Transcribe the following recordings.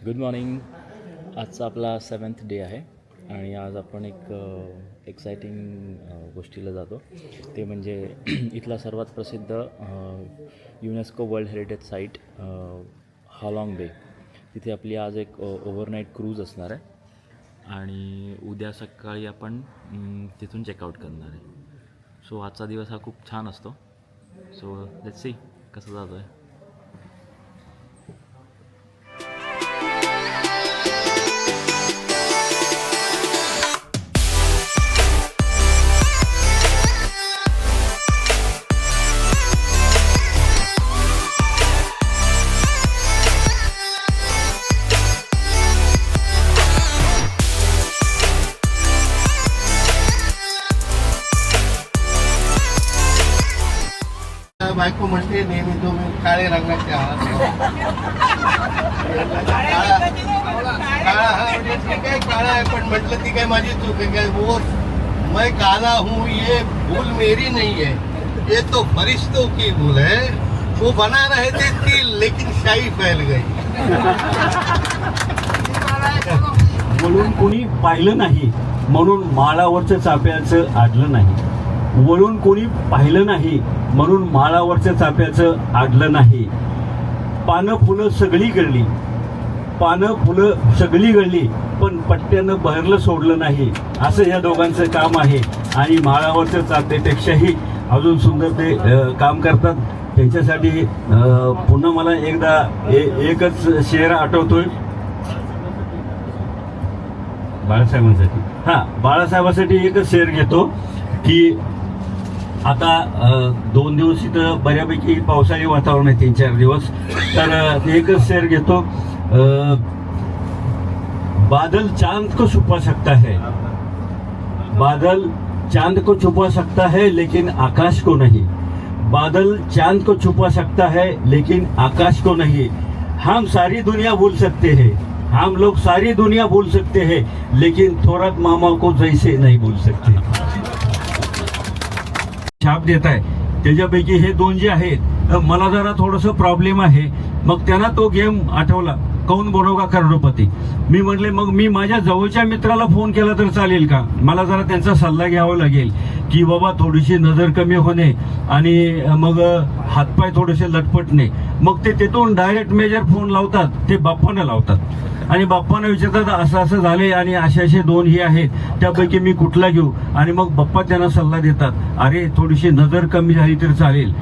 Good morning. आजचा आपला 7th day आहे आणि आज आपण एक एक्सायटिंग गोष्टीला जातो. ते म्हणजे इथला सर्वात प्रसिद्ध युनेस्को वर्ल्ड हेरिटेज साईट हालाँग बे. तिथे आपली आज एक ओव्हरनाईट क्रूज असणार आहे आणि उद्या सकाळी आपण तिथून चेकआउट करणार आहे. सो आजचा दिवस हा खूप छान असतो. सो लेट्स सी कसं जातो आहे. बायको म्हणते नेहमी तुम्ही काळे रंगाचे आहात. काळा हा म्हणजे ठीक आहे, काळा आहे, पण म्हटलं ती काय माझी चूक आहे काय? वो मैं काला हूँ ये भूल मेरी नहीं है, ये तो फरिश्तों की भूल है. वो बना रहे थे तिल लेकिन शाही फैल गई. वळून कोणी पाहिलं नाही म्हणून माळावरचं चाफ्याचं आडलं नाही. वळून कोणी पाहिलं नाही म्हणून माळावरच्या चाफ्याचं आडलं नाही. पानं फुलं सगळी गळली, पानं फुलं सगळी गळली, पण पट्ट्यानं बहरलं सोडलं नाही. असं या दोघांचं काम आहे आणि माळावरच्या चाफ्यापेक्षाही अजून सुंदर ते काम करतात. त्यांच्यासाठी पुन्हा मला एकदा एकच शेर आठवतोय बाळासाहेबांसाठी. बाळासाहेबांसाठी एकच शेर घेतो की आता 2 दिवस इथं बऱ्यापैकी पावसाळी वातावरण आहे, 3-4 दिवस. तर एकच शेर घेतो. बादल चांद को छुपा सकता है, बादल चांद को छुपा सकता है लेकिन आकाश को नहीं. बादल चांद को छुपा सकता है लेकिन आकाश को नहीं. हम सारी दुनिया भूल सकते हैं, हम लोग सारी दुनिया भूल सकते हैं, लेकिन थोरात मामा को जैसे नहीं भूल सकते. छाप देत आहे. त्याच्यापैकी हे 2 जे आहेत, मला जरा थोडंसं प्रॉब्लेम आहे. मग त्यांना तो गेम आठवला, कौन बनेगा करोडपती. मी म्हटले मग मी माझ्या जवळच्या मित्राला फोन केला तर चालेल का? मला जरा त्यांचा सल्ला घ्यावा लागेल की बाबा थोडीशी नजर कमी होणे आणि मग हातपाय थोडेसे लटपटणे. मग ते तिथून डायरेक्ट मेजर फोन लावतात, ते बाप्पांना लावतात आणि बाप्पांना विचारतात असं असं झाले आणि असे 2 हे आहेत, त्यापैकी मी कुठला घेऊ? आणि मग बाप्पा त्यांना सल्ला देतात, अरे थोडीशी नजर कमी झाली तर चालेल,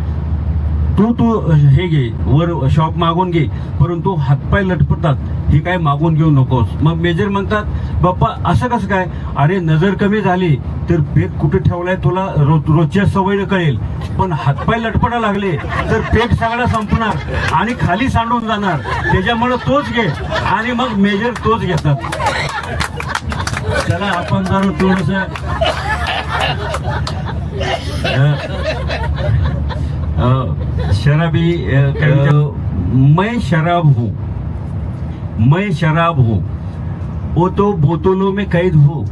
तू हे घे, वर शॉप मागून घे, परंतु हातपाय लटपटतात, हे काय मागून घेऊ नकोस. मग मेजर म्हणतात, बाप्पा असं कसं काय? अरे नजर कमी झाली तर पेट कुठे ठेवलाय तुला रोजच्या सवयीनं कळेल, पण हातपाय लटपटा लागले तर पेट सगळं संपणार आणि खाली सांडून जाणार. त्याच्यामुळे तोच घे. आणि मग मेजर तोच घेतात. चला आपण जर थोडस शराबी, मैं शराब हूँ, वो तो बोतलों में कैद हो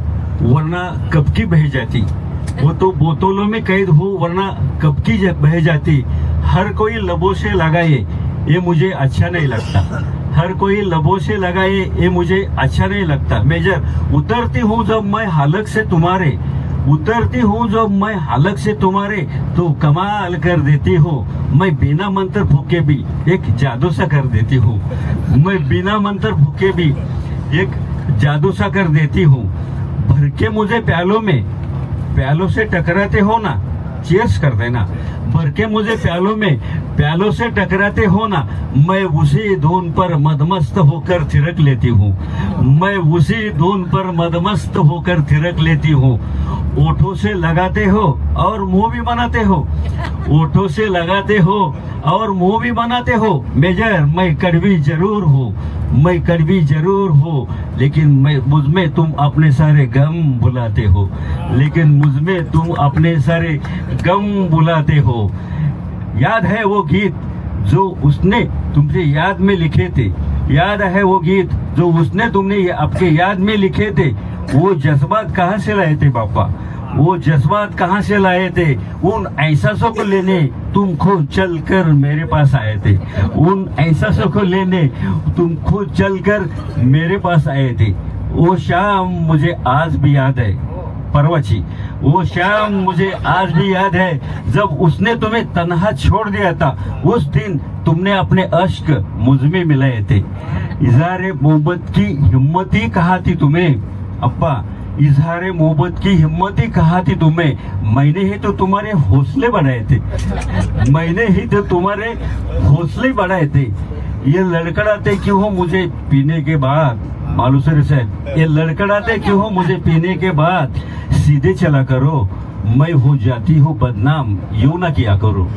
वरना कब की बह जाती. वो तो बोतलों में कैद हो वरना कब की बह जाती. हर कोई लबों से लगाए ये मुझे अच्छा नहीं लगता, हर कोई लबों से लगाए ये मुझे अच्छा नहीं लगता. मेजर, उतरती हूँ जब मैं हालक से तुम्हारे, उतरती हूँ जब मैं हालक से तुम्हारे, तो कमाल कर देती हो. मैं बिना मंत्र फूके भी एक जादू सा कर देती हूँ. मैं बिना मंत्र फूके भी एक जादू सा कर देती हूँ. भर के मुझे प्यालों में, प्यालों से टकराते हो ना, चीयर्स कर देना. भर के मुझे प्यालों में, प्यालों से टकराते हो ना, मैं उसी धुन पर मदमस्त होकर थिरक लेती हूँ. मैं उसी धुन पर मदमस्त होकर थिरक लेती हूँ. ओठों से लगाते हो और मुंह भी बनाते हो, ओठों से लगाते हो और मुंह भी बनाते हो. मेजर, मैं कड़वी जरूर हूँ, मैं कड़वी जरूर हूँ, लेकिन मुझ में तुम अपने सारे गम बुलाते हो, लेकिन मुझ में तुम अपने सारे गम बुलाते हो. याद है वो गीत जो उसने तुमसे याद में लिखे थे, याद है वो गीत जो उसने तुमने आपके याद में लिखे थे. वो जज्बात कहाँ से लाए थे बापा, वो जज्बात कहाँ से लाए थे, उन एहसासों को लेने तुम खुद चल कर मेरे पास आए थे, उन एहसासों को लेने तुम खुद चल कर मेरे पास आए थे। वो शाम मुझे आज भी याद है, परवाची, वो शाम मुझे आज भी याद है जब उसने तुम्हें तन्हा छोड़ दिया था। उस दिन तुमने अपने अश्क मुझ में मिलाए थे। इजहारे मोहब्बत की हिम्मत ही कहा थी तुम्हें अप्पा, इजहारे मोहब्बत की हिम्मत ही कहा थी तुम्हें। मैंने ही तो तुम्हारे हौसले बढ़ाए थे, मैंने ही तो तुम्हारे हौसले बढ़ाए थे। ये लड़खड़ाते क्यों हो मुझे पीने के बाद, मालूसर साहब, ये लड़खड़ाते क्यों हो मुझे पीने के बाद। सीधे चला करो, मैं हो जाती हूँ बदनाम, यूं ना किया करो।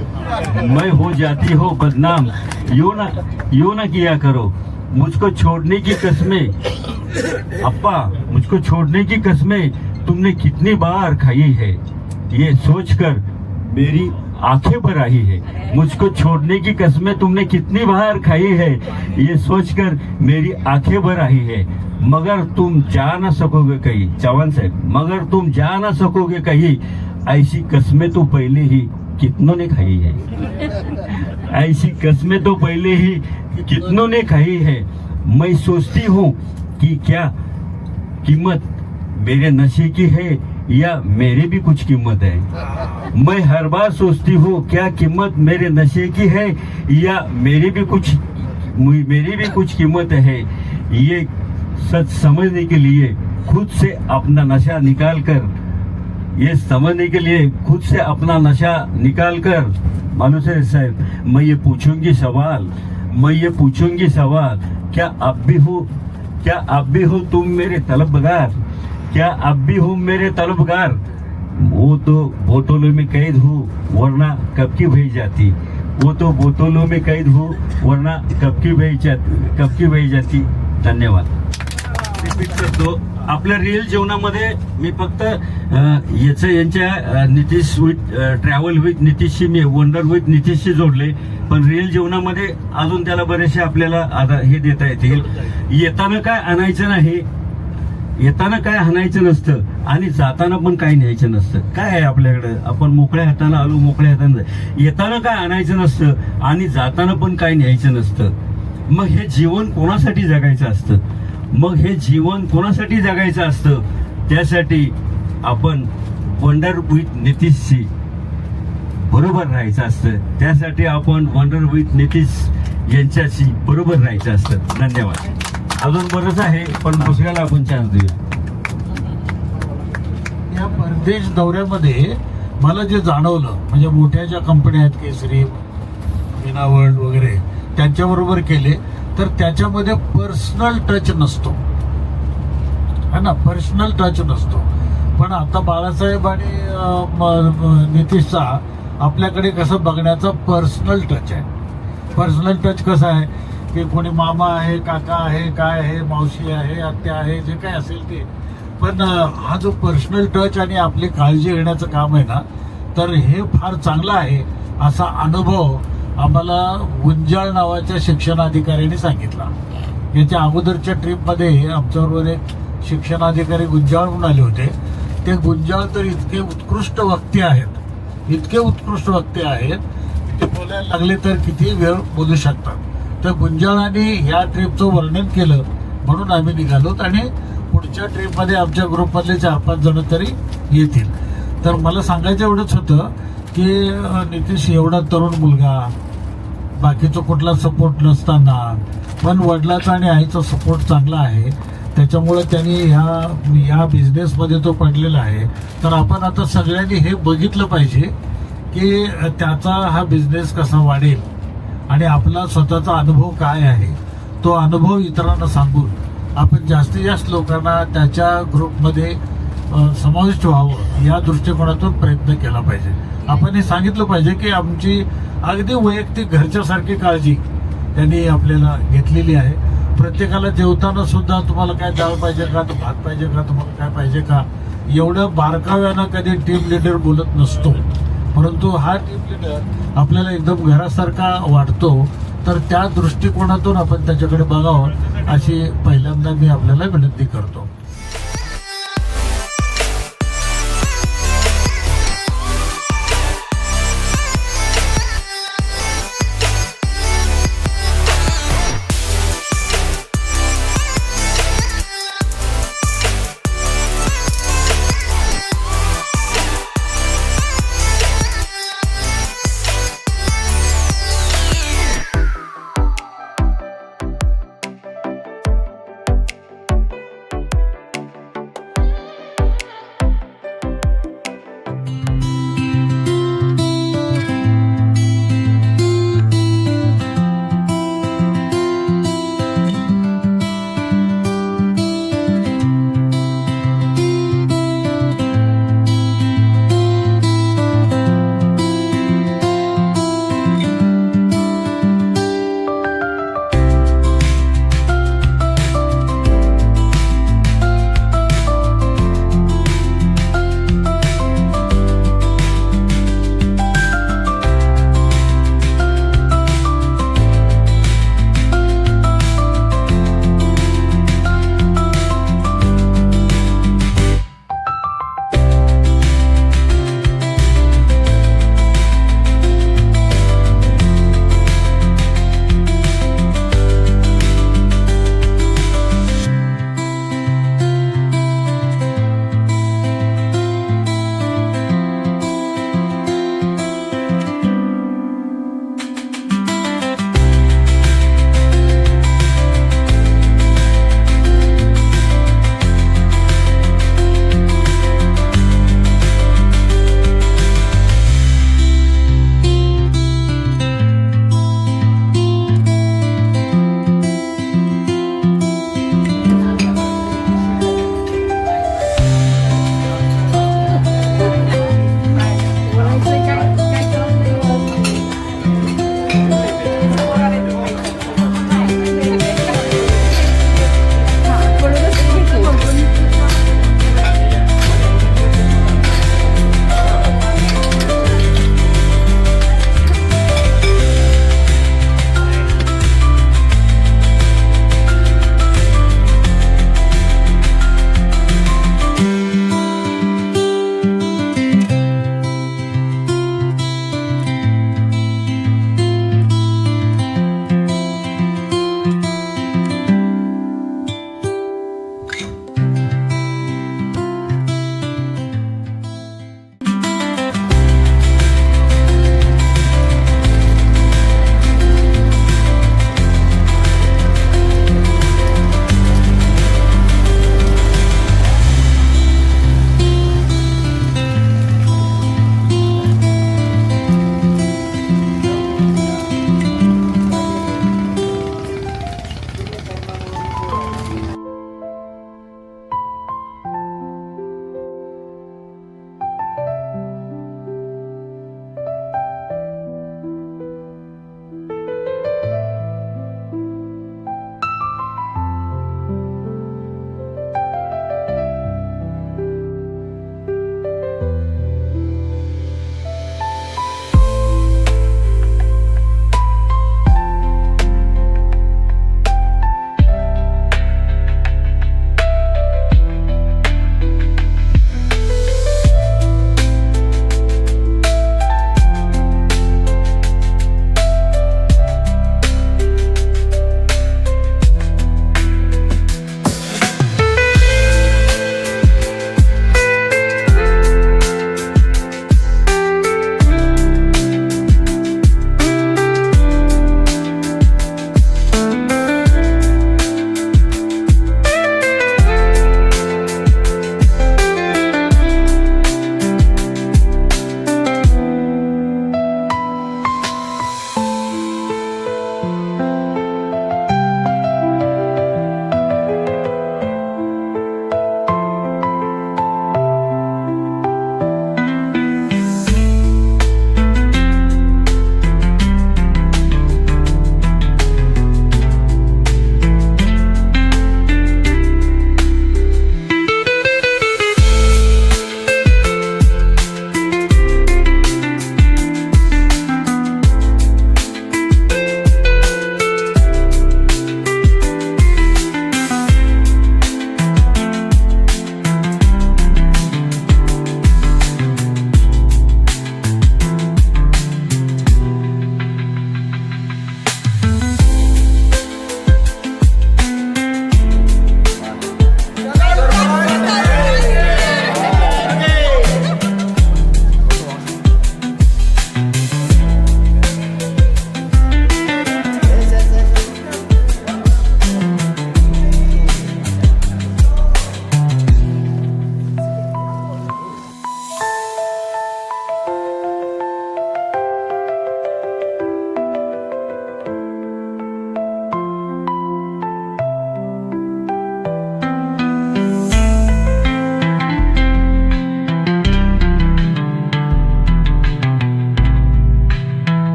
मैं हो जाती हूँ बदनाम, यूं ना किया करो। मुझको छोड़ने की कसमें अप्पा, मुझको छोड़ने की कसमें तुमने कितनी बार खाई है, ये सोचकर मेरी आंखें भर आई है। मुझको छोड़ने की कसमें तुमने कितनी बार खाई है, ये सोचकर मेरी आंखें भर आई है। मगर तुम जा ना सकोगे कहीं, चौहान साहब, मगर तुम जा ना सकोगे कहीं। ऐसी कसमें तो पहले ही कितनों ने खाई है, ऐसी कसमें तो पहले ही कितनों ने खाई है। मैं सोचती हूँ कि क्या कीमत मेरे नशे की है या मेरी भी कुछ कीमत है। मैं हर बार सोचती हूँ क्या कीमत मेरे नशे की है या मेरी भी कुछ कीमत है। ये सच समझने के लिए खुद से अपना नशा निकाल कर, ये समझने के लिए खुद से अपना नशा निकाल कर, मालूसर साहब, मैं ये पूछूंगी सवाल, क्या अब भी हो तुम मेरे तलबगार, क्या अब भी हो मेरे तलबगार। वो तो बोतलों में कैद हूँ वरना कब की भेज जाती, वो तो बोतलों में कैद हूँ वरना कब की भेज जाती। धन्यवाद. रिपीट करतो, आपल्या रिअल जीवनामध्ये मी फक्त यांच्या नितीश विथ ट्रॅव्हल विथ नितीशशी, मी वंडर विथ नितीशशी जोडले, पण रिअल जीवनामध्ये अजून त्याला बरेचसे आपल्याला आता हे देता येतील. येताना काय आणायचं नाही, येताना काय आणायचं नसतं आणि जाताना पण काही न्यायचं नसतं. काय आहे आपल्याकडे, आपण मोकळ्या हाताने आलो, मोकळ्या हाताने येताना काय आणायचं नसतं आणि जाताना पण काही न्यायचं नसतं. मग हे जीवन कोणासाठी जगायचं असतं, मग हे जीवन कोणासाठी जगायचं असतं. त्यासाठी आपण वंडर विथ नितीशशी बरोबर राहायचं असतं, त्यासाठी आपण वंडर विथ नितीश यांच्याशी बरोबर राहायचं असतं. धन्यवाद. अजून बरंच आहे पण दुसऱ्याला आपण चान्स देऊया. या परदेश दौऱ्यामध्ये मला जे जाणवलं, म्हणजे मोठ्या ज्या कंपन्या आहेत, केसरी, मीना वर्ल्ड वगैरे, त्यांच्याबरोबर केले तर त्याच्यामध्ये पर्सनल टच नसतो, है ना, पर्सनल टच नसतो. पण आता बाळासाहेब आणि नितीशचा आपल्याकडे कसं बघण्याचा पर्सनल टच आहे. पर्सनल टच कसं आहे की कोणी मामा आहे, काका आहे, काय आहे, मावशी आहे, आत्या आहे, जे काय असेल ते. पण हा जो पर्सनल टच आणि आपली काळजी घेण्याचं काम आहे ना, तर हे फार चांगलं आहे असा अनुभव आम्हाला गुंजाळ नावाच्या शिक्षणाधिकाऱ्यांनी सांगितला. याच्या अगोदरच्या ट्रिपमध्ये आमच्याबरोबर एक शिक्षणाधिकारी गुंजाळहून आले होते. ते गुंजाळ तर इतके उत्कृष्ट वक्ते आहेत, ते बोलायला लागले तर किती वेळ बोलू शकतात. तर गुंजाळांनी ह्या ट्रिपचं वर्णन केलं म्हणून आम्ही निघालोत आणि पुढच्या ट्रिपमध्ये आमच्या ग्रुपमधले 4-5 जण तरी येतील. तर मला सांगायचं एवढंच होतं की नितीश एवढा तरुण मुलगा, बाकीचा कुठला सपोर्ट नसताना पण वडिलाचा आणि आईचा सपोर्ट चांगला आहे, त्याच्यामुळे त्यांनी ह्या बिझनेसमध्ये तो पडलेला आहे. तर आपण आता सगळ्यांनी हे बघितलं पाहिजे की त्याचा हा बिझनेस कसा वाढेल आणि आपला स्वतःचा अनुभव काय आहे, तो अनुभव इतरांना सांगून आपण जास्तीत जास्त लोकांना त्याच्या ग्रुपमध्ये समाविष्ट व्हावं या दृष्टिकोनातून प्रयत्न केला पाहिजे. आपण हे सांगितलं पाहिजे की आमची अगदी वैयक्तिक घरच्यासारखी काळजी त्यांनी आपल्याला घेतलेली आहे. प्रत्येकाला जेवताना सुद्धा तुम्हाला काय डाळ पाहिजे का, तो भात पाहिजे का, तुम्हाला काय पाहिजे का, एवढं बारकाव्यानं कधी टीम लीडर बोलत नसतो. परंतु हा टीम लीडर आपल्याला एकदम घरासारखा वाटतो. तर त्या दृष्टिकोनातून आपण त्याच्याकडे बघावं अशी पहिल्यांदा मी आपल्याला विनंती करतो.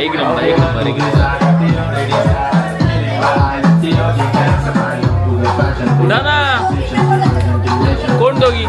एक नंबर एक नंबर एक दादा कोण दोघी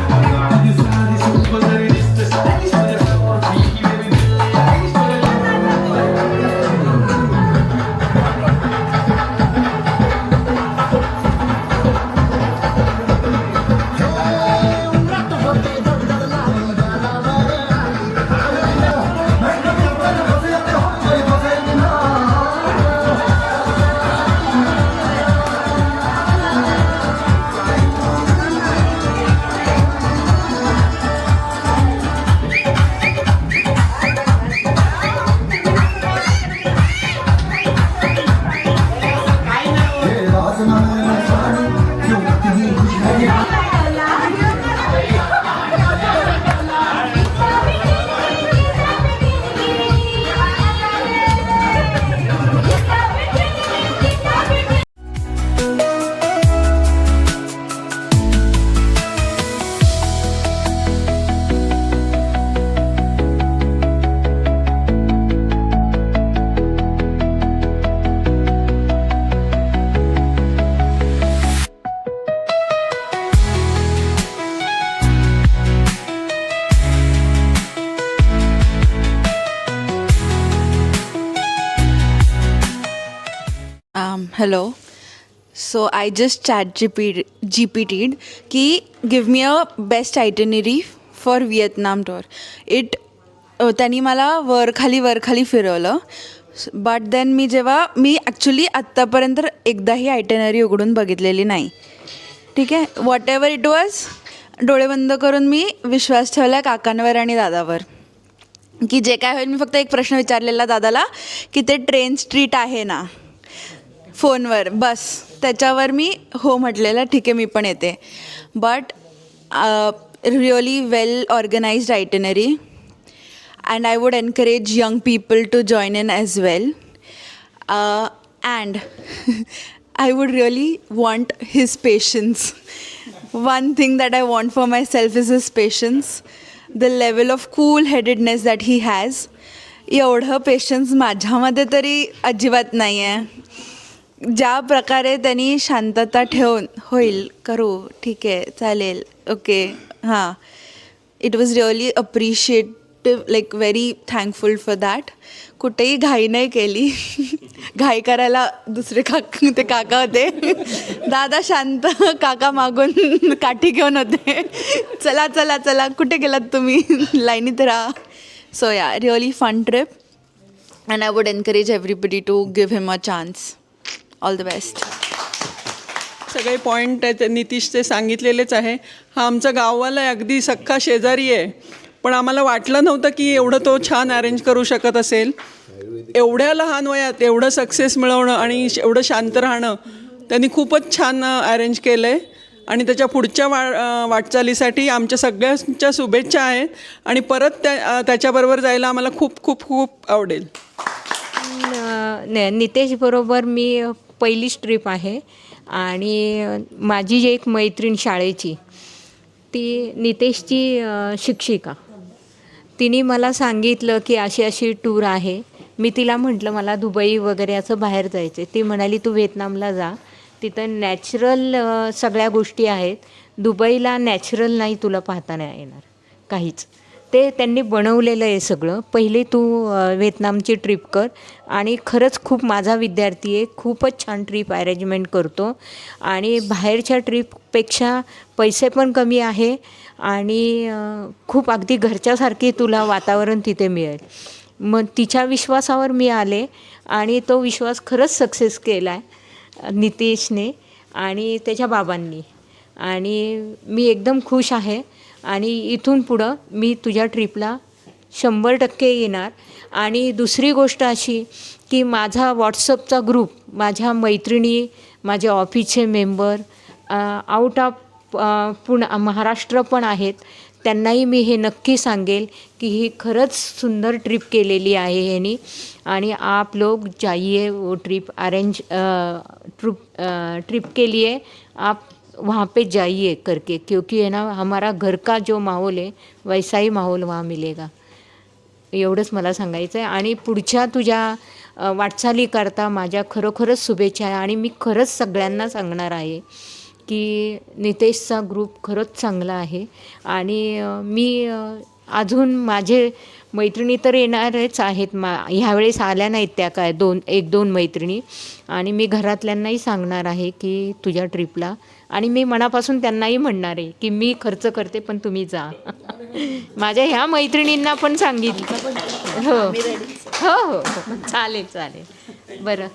Hello. So I just GPT'd कि give me a best itinerary for Vietnam tour. त्यांनी मला वर खाली फिरवलं. बट देन मी ॲक्च्युली आत्तापर्यंत एकदाही आयटेनरी उघडून बघितलेली नाही. ठीक आहे, वॉट एव्हर इट वॉज, डोळे बंद करून मी विश्वास ठेवला काकांवर आणि दादावर की जे काय होईल. मी फक्त एक प्रश्न विचारलेला दादाला की ते ट्रेन स्ट्रीट आहे ना फोनवर, बस त्याच्यावर मी हो म्हटलेलं. ठीक आहे, मी पण येते. But really well organised itinerary and I would encourage young people to join in as well. And I would really want his patience. One thing that I want for myself is his patience. The level of cool-headedness that he has. एवढं patience माझ्यामध्ये तरी अजिबात नाही आहे. ज्या प्रकारे त्यांनी शांतता ठेवून होईल, करू, ठीक आहे, चालेल, ओके, हां, it was really appreciate, like very thankful for that. कुठेही घाई नाही केली. घाई करायला दुसरे ते काका होते. दादा शांत, काका मागून काठी घेऊन होते. चला चला चला, कुठे गेलात तुम्ही, लाईनीत राहा. So yeah, really fun trip and I would encourage everybody to give him a chance. All the best. सगळे पॉईंट नितीशचे सांगितलेलेच आहे. हा आमचा गाववाला आहे, अगदी सख्खा शेजारी आहे. पण आम्हाला वाटलं नव्हतं की एवढं तो छान अरेंज करू शकत असेल. एवढ्या लहान वयात एवढं सक्सेस मिळवणं आणि एवढं शांत राहणं त्यांनी खूपच छान अरेंज केलं आहे. आणि त्याच्या पुढच्या वाटचालीसाठी आमच्या सगळ्यांच्या शुभेच्छा आहेत. आणि परत त्याच्याबरोबर जायला आम्हाला खूप खूप खूप आवडेल. नितेशबरोबर मी पहिलीच ट्रिप आहे. आणि माझी जी एक मैत्रीण शाळेची, ती नितेशची शिक्षिका, तिने मला सांगितलं की अशी अशी टूर आहे. मी तिला म्हटलं मला दुबई वगैरे असं बाहेर जायचं आहे. ती म्हणाली तू व्हिएतनामला जा, तिथं नॅचरल सगळ्या गोष्टी आहेत. दुबईला नॅचरल नाही तुला पाहता नाही येणार काहीच. ते त्यांनी बनवलेलं आहे सगळं. पहिले तू व्हिएतनामची ट्रिप कर. आणि खरंच खूप माझा विद्यार्थी आहे, खूपच छान ट्रिप अरेंजमेंट करतो. आणि बाहेरच्या ट्रिपपेक्षा पैसे पण कमी आहे आणि खूप अगदी घरच्यासारखी तुला वातावरण तिथे मिळेल. मग तिच्या विश्वासावर मी आले आणि तो विश्वास खरंच सक्सेस केला आहे नितेशने आणि त्याच्या बाबांनी. आणि मी एकदम खुश आहे. आणि इथून पुढं मी तुझ्या ट्रिपला 100% येणार. आणि दुसरी गोष्ट अशी की माझा व्हॉट्सअपचा ग्रुप, माझ्या मैत्रिणी, माझे ऑफिसचे मेंबर आउट ऑफ महाराष्ट्र पण आहेत. त्यांनाही मी हे नक्की सांगेल की ही खरंच सुंदर ट्रिप केलेली आहे ह्यांनी. आणि आप लोग जाइए, वो ट्रिप अरेंज ट्रिप के लिए आप वहाँ पे जाइए करके, क्योंकि है ना हमारा घर का जो माहौल है वैसा ही माहौल वहाँ मिलेगा. एवढंच मला सांगायचं आहे. आणि पुढच्या तुझ्या वाटचालीकरता माझ्या खरोखरच शुभेच्छा आहे. आणि मी खरंच सगळ्यांना सांगणार आहे की नितेशचा ग्रुप खरंच चांगला आहे. आणि मी अजून माझे मैत्रिणी तर येणारच आहेत, ह्यावेळेस आल्या नाहीत त्या काय 1-2 मैत्रिणी. आणि मी घरातल्यांनाही सांगणार आहे की तुझ्या ट्रिपला, आणि मी मनापासून त्यांनाही म्हणणार आहे की मी खर्च करते पण तुम्ही जा. माझ्या ह्या मैत्रिणींना पण सांगितलं. हो हो हो चालेल चालेल. बरं